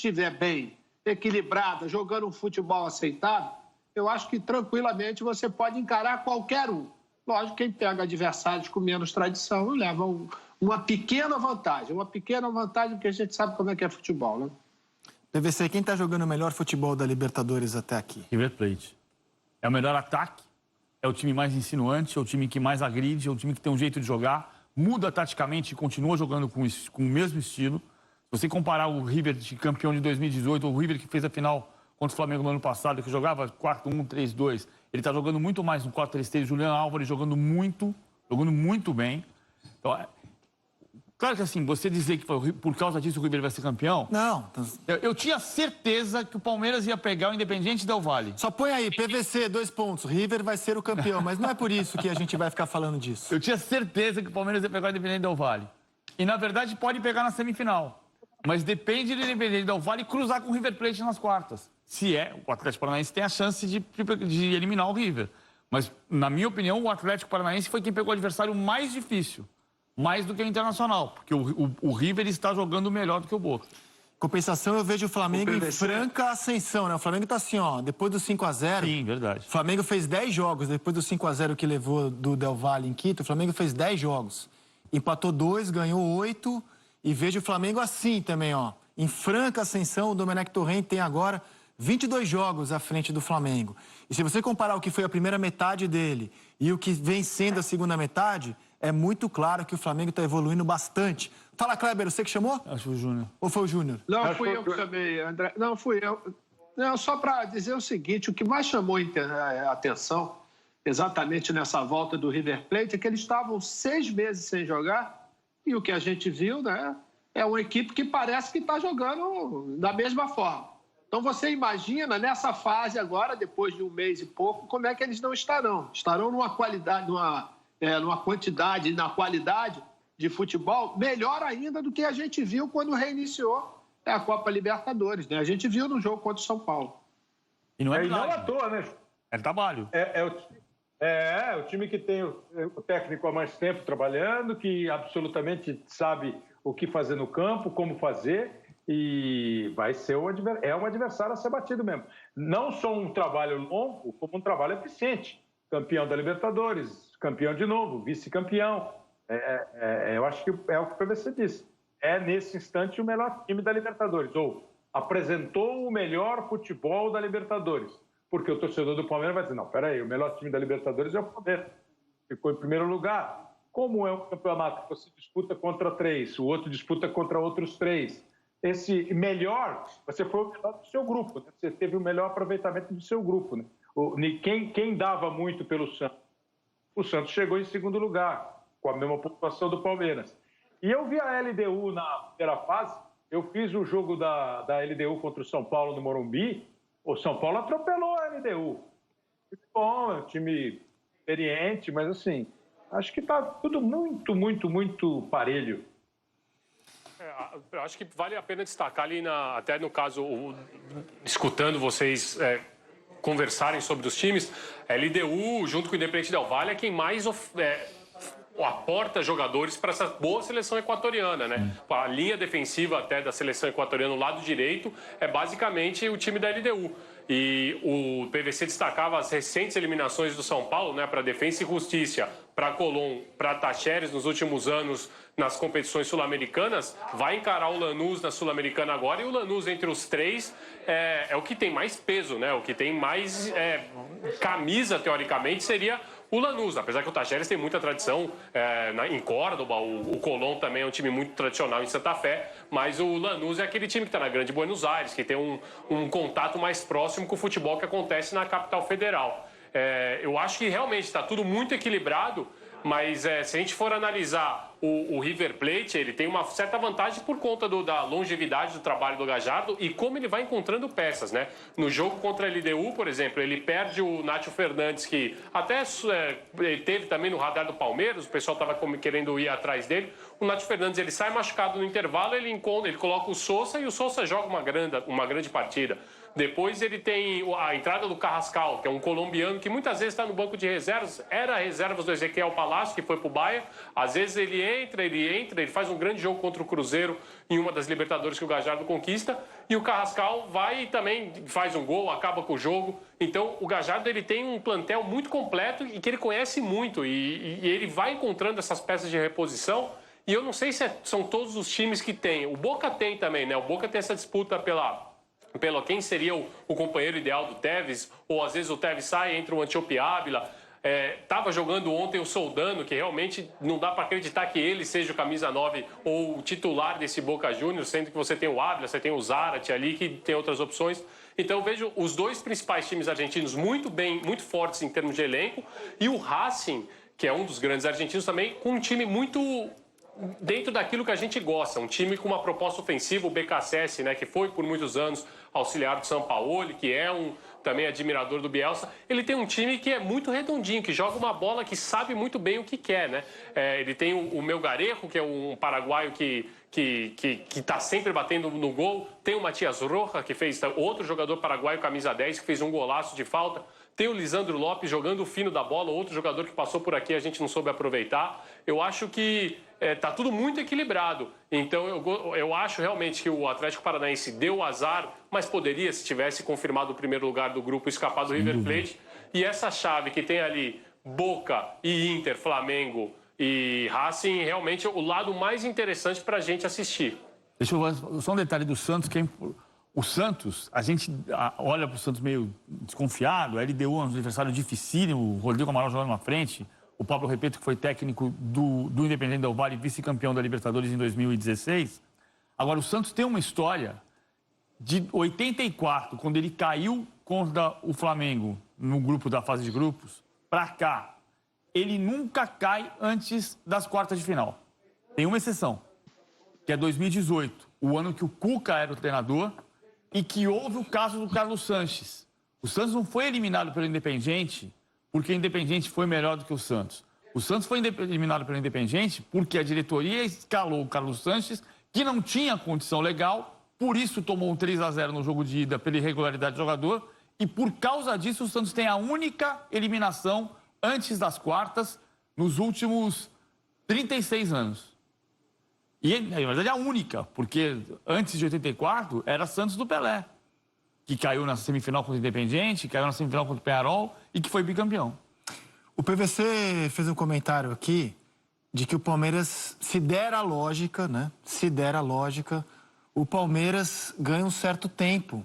estiver bem, equilibrada, jogando um futebol aceitável, eu acho que tranquilamente você pode encarar qualquer um. Lógico, quem pega adversários com menos tradição leva uma pequena vantagem, porque a gente sabe como é que é futebol, né? PVC, quem está jogando o melhor futebol da Libertadores até aqui? River Plate. É o melhor ataque, é o time mais insinuante, é o time que mais agride, é o time que tem um jeito de jogar, muda taticamente e continua jogando com o mesmo estilo. Se você comparar o River de campeão de 2018, ou o River que fez a final contra o Flamengo no ano passado, que jogava 4-1, 3-2, ele está jogando muito mais no 4-3-3, Julián Álvares jogando muito bem. Então, claro que assim, você dizer que foi, por causa disso o River vai ser campeão... Não. Eu tinha certeza que o Palmeiras ia pegar o Independiente Del Valle. Só põe aí, PVC, 2 pontos. River vai ser o campeão, mas não é por isso que a gente vai ficar falando disso. Eu tinha certeza que o Palmeiras ia pegar o Independiente Del Valle. E, na verdade, pode pegar na semifinal. Mas depende do Independiente Del Valle cruzar com o River Plate nas quartas. Se o Atlético Paranaense tem a chance de eliminar o River. Mas, na minha opinião, o Atlético Paranaense foi quem pegou o adversário mais difícil. Mais do que o Internacional, porque o River está jogando melhor do que o Boca. Compensação, eu vejo o Flamengo em franca ascensão, né? O Flamengo tá assim, ó, depois do 5-0... Sim, verdade. O Flamengo fez 10 jogos, depois do 5-0 que levou do Del Valle em Quito, o Flamengo fez 10 jogos. Empatou 2, ganhou 8, e vejo o Flamengo assim também, ó. Em franca ascensão, o Domenech Torrent tem agora 22 jogos à frente do Flamengo. E se você comparar o que foi a primeira metade dele e o que vem sendo a segunda metade... É muito claro que o Flamengo está evoluindo bastante. Fala, Kleber, você que chamou? Acho que foi o Júnior. Ou foi o Júnior? Não, fui eu que chamei, André. Não, fui eu. Não, só para dizer o seguinte, o que mais chamou a atenção, exatamente nessa volta do River Plate, é que eles estavam 6 meses sem jogar, e o que a gente viu, né, é uma equipe que parece que está jogando da mesma forma. Então você imagina, nessa fase agora, depois de 1 mês e pouco, como é que eles não estarão. Estarão numa qualidade, numa quantidade e na qualidade de futebol melhor ainda do que a gente viu quando reiniciou a Copa Libertadores, né? A gente viu no jogo contra o São Paulo. E não é não à toa, né? É trabalho. O time que tem o técnico há mais tempo trabalhando, que absolutamente sabe o que fazer no campo, como fazer, e vai ser um adversário a ser batido mesmo. Não só um trabalho longo, como um trabalho eficiente. Campeão da Libertadores, campeão de novo, vice-campeão. Eu acho que é o que o PVC disse. É, nesse instante, o melhor time da Libertadores. Ou apresentou o melhor futebol da Libertadores. Porque o torcedor do Palmeiras vai dizer, não, peraí, o melhor time da Libertadores é o Palmeiras. Ficou em primeiro lugar. Como é um campeonato que você disputa contra 3, o outro disputa contra outros 3. Esse melhor, você foi o melhor do seu grupo, né? Você teve o melhor aproveitamento do seu grupo, né? Quem dava muito pelo Santos? O Santos chegou em segundo lugar, com a mesma pontuação do Palmeiras. E eu vi a LDU na primeira fase, eu fiz o jogo da LDU contra o São Paulo no Morumbi, o São Paulo atropelou a LDU. Bom, é um time experiente, mas assim, acho que está tudo muito parelho. Eu acho que vale a pena destacar ali, até no caso, escutando vocês conversarem sobre os times, a LDU, junto com o Independiente Del Valle, é quem mais aporta jogadores para essa boa seleção equatoriana, né? A linha defensiva até da seleção equatoriana, o lado direito, é basicamente o time da LDU. E o PVC destacava as recentes eliminações do São Paulo, né, para Defensa e Justiça, para Colón, para Tacheres nos últimos anos nas competições sul-americanas, vai encarar o Lanús na Sul-Americana agora, e o Lanús entre os 3 é o que tem mais peso, né? O que tem mais camisa, teoricamente, seria o Lanús, apesar que o Tacheres tem muita tradição em Córdoba, o Colón também é um time muito tradicional em Santa Fé, mas o Lanús é aquele time que está na Grande Buenos Aires, que tem um contato mais próximo com o futebol que acontece na capital federal. Eu acho que realmente está tudo muito equilibrado, mas se a gente for analisar o River Plate, ele tem uma certa vantagem por conta da longevidade do trabalho do Gallardo e como ele vai encontrando peças, né? No jogo contra a LDU, por exemplo, ele perde o Nacho Fernandes, que até ele teve também no radar do Palmeiras, o pessoal estava querendo ir atrás dele. O Nacho Fernandes, ele sai machucado no intervalo, ele coloca o Sousa e o Sousa joga uma grande partida. Depois ele tem a entrada do Carrascal, que é um colombiano que muitas vezes está no banco de reservas. Era reservas do Ezequiel Palacio, que foi para o Bayern. Às vezes ele entra, ele faz um grande jogo contra o Cruzeiro em uma das Libertadores que o Gallardo conquista. E o Carrascal vai e também faz um gol, acaba com o jogo. Então o Gallardo ele tem um plantel muito completo e que ele conhece muito. E ele vai encontrando essas peças de reposição. E eu não sei se são todos os times que tem. O Boca tem também, né? O Boca tem essa disputa pela quem seria o companheiro ideal do Tevez, ou às vezes o Tevez sai entre o Antiope Ávila. Estava jogando ontem o Soldano, que realmente não dá para acreditar que ele seja o camisa 9 ou o titular desse Boca Juniors, sendo que você tem o Ávila, você tem o Zárate ali, que tem outras opções. Então eu vejo os dois principais times argentinos muito bem, muito fortes em termos de elenco, e o Racing, que é um dos grandes argentinos também, com um time muito dentro daquilo que a gente gosta, um time com uma proposta ofensiva, o BKSS, né, que foi por muitos anos auxiliar do Sampaoli, que é também admirador do Bielsa. Ele tem um time que é muito redondinho, que joga uma bola que sabe muito bem o que quer, né? Ele tem o Melgarejo, que é um paraguaio que está sempre batendo no gol. Tem o Matias Roja, que fez outro jogador paraguaio, camisa 10, que fez um golaço de falta. Tem o Lisandro Lopes jogando o fino da bola, outro jogador que passou por aqui, a gente não soube aproveitar. Eu acho que está tudo muito equilibrado. Então eu acho realmente que o Atlético Paranaense deu azar, mas poderia, se tivesse confirmado o primeiro lugar do grupo, escapar do River Plate. E essa chave que tem ali Boca e Inter, Flamengo e Racing, realmente é o lado mais interessante para a gente assistir. Deixa eu falar só um detalhe do Santos, que é o Santos, a gente olha para o Santos meio desconfiado, a LDU é um adversário dificílimo, o Rodrigo Amaral jogando na frente, o Pablo Repeto, que foi técnico do Independente Del Valle, vice-campeão da Libertadores em 2016. Agora, o Santos tem uma história de 84, quando ele caiu contra o Flamengo no grupo da fase de grupos, para cá. Ele nunca cai antes das quartas de final. Tem uma exceção, que é 2018, o ano que o Cuca era o treinador e que houve o caso do Carlos Sanches. O Santos não foi eliminado pelo Independiente porque o Independiente foi melhor do que o Santos. O Santos foi eliminado pelo Independiente porque a diretoria escalou o Carlos Sanches, que não tinha condição legal, por isso tomou um 3-0 no jogo de ida pela irregularidade do jogador, e por causa disso o Santos tem a única eliminação antes das quartas nos últimos 36 anos. E, na verdade, a única, porque antes de 84 era Santos do Pelé, que caiu na semifinal contra o Independiente, caiu na semifinal contra o Peñarol e que foi bicampeão. O PVC fez um comentário aqui de que o Palmeiras, se der a lógica, né? Se der a lógica, o Palmeiras ganha um certo tempo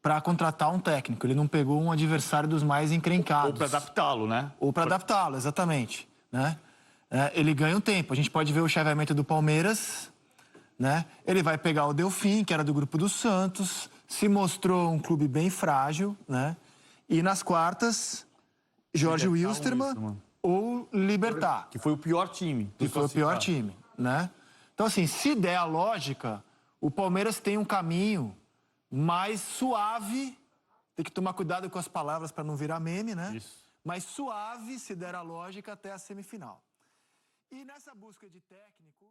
para contratar um técnico. Ele não pegou um adversário dos mais encrencados. Ou para adaptá-lo, né? Ou para adaptá-lo, exatamente, né? Ele ganha um tempo. A gente pode ver o chaveamento do Palmeiras, né? Ele vai pegar o Delfim, que era do grupo do Santos, se mostrou um clube bem frágil, né? E nas quartas, Jorge Wilstermann ou Libertad. Que foi o pior time. Que foi o pior time, né? Então, assim, se der a lógica, o Palmeiras tem um caminho mais suave. Tem que tomar cuidado com as palavras para não virar meme, né? Isso. Mais suave, se der a lógica, até a semifinal. E nessa busca de técnico...